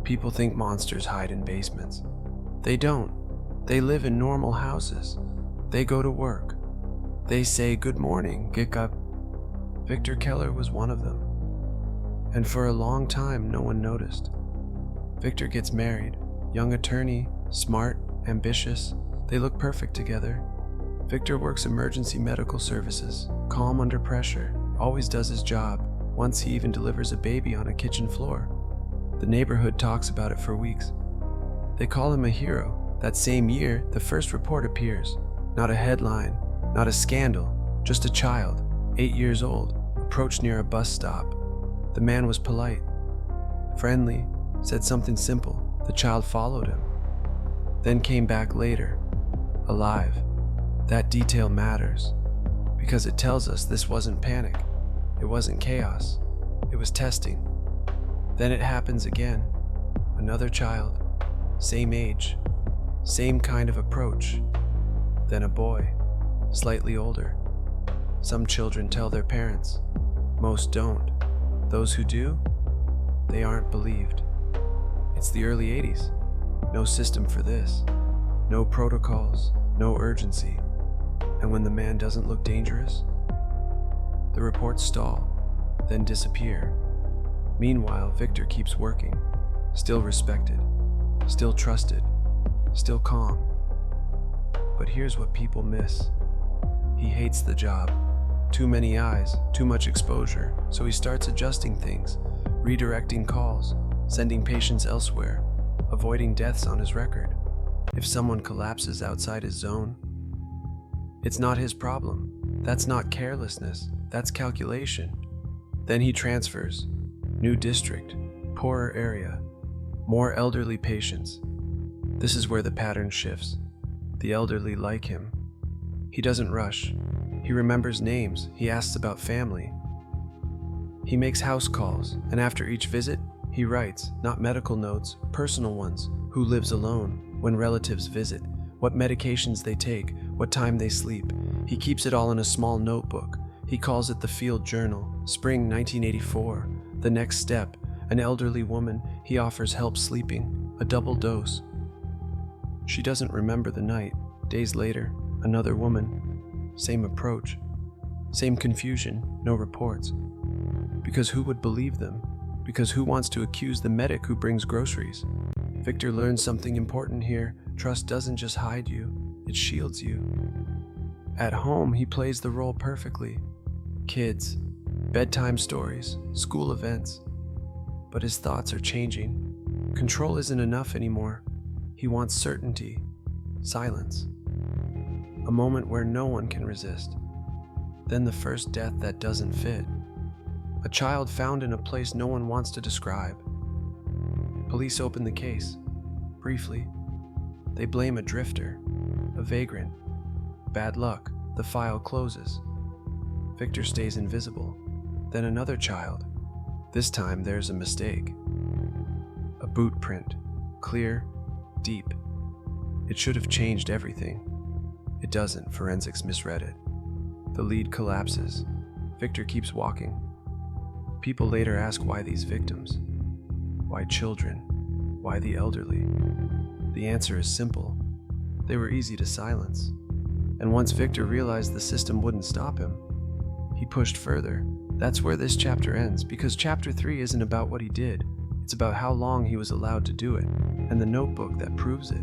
People think monsters hide in basements. They don't. They live in normal houses. They go to work. They say, "Good morning, get up." Victor Keller was one of them. And for a long time, no one noticed. Victor gets married. Young attorney, smart, ambitious. They look perfect together. Victor works emergency medical services, calm under pressure, always does his job. Once he even delivers a baby on a kitchen floor. The neighborhood talks about it for weeks. They call him a hero. That same year, the first report appears. Not a headline, not a scandal, just a child, 8 years old, approached near a bus stop. The man was polite, friendly, said something simple. The child followed him, then came back later, alive. That detail matters, because it tells us this wasn't panic, it wasn't chaos, it was testing. Then it happens again. Another child, same age, same kind of approach. Then a boy, slightly older. Some children tell their parents, most don't. Those who do, they aren't believed. It's the early 80s. No system for this. No protocols, no urgency. And when the man doesn't look dangerous, the reports stall, then disappear. Meanwhile, Victor keeps working, still respected, still trusted, still calm. But here's what people miss. He hates the job. Too many eyes, too much exposure, so he starts adjusting things, redirecting calls, sending patients elsewhere, avoiding deaths on his record. If someone collapses outside his zone, it's not his problem. That's not carelessness, that's calculation. Then he transfers. New district, poorer area, more elderly patients. This is where the pattern shifts. The elderly like him. He doesn't rush. He remembers names. He asks about family. He makes house calls, and after each visit, he writes, not medical notes, personal ones. Who lives alone, when relatives visit, what medications they take, what time they sleep. He keeps it all in a small notebook. He calls it the field journal. Spring 1984. The next step, an elderly woman. He offers help sleeping, a double dose. She doesn't remember the night. Days later, another woman. Same approach. Same confusion, no reports. Because who would believe them? Because who wants to accuse the medic who brings groceries? Victor learns something important here. Trust doesn't just hide you, it shields you. At home, he plays the role perfectly. Kids, bedtime stories, school events. But his thoughts are changing. Control isn't enough anymore. He wants certainty, silence. A moment where no one can resist. Then the first death that doesn't fit. A child found in a place no one wants to describe. Police open the case. Briefly, they blame a drifter, a vagrant. Bad luck, the file closes. Victor stays invisible. Then another child. This time there's a mistake. A boot print, clear, deep. It should have changed everything. It doesn't. Forensics misread it. The lead collapses. Victor keeps walking. People later ask why these victims? Why children? Why the elderly? The answer is simple. They were easy to silence. And once Victor realized the system wouldn't stop him, he pushed further. That's where this chapter ends, because chapter 3 isn't about what he did. It's about how long he was allowed to do it, and the notebook that proves it.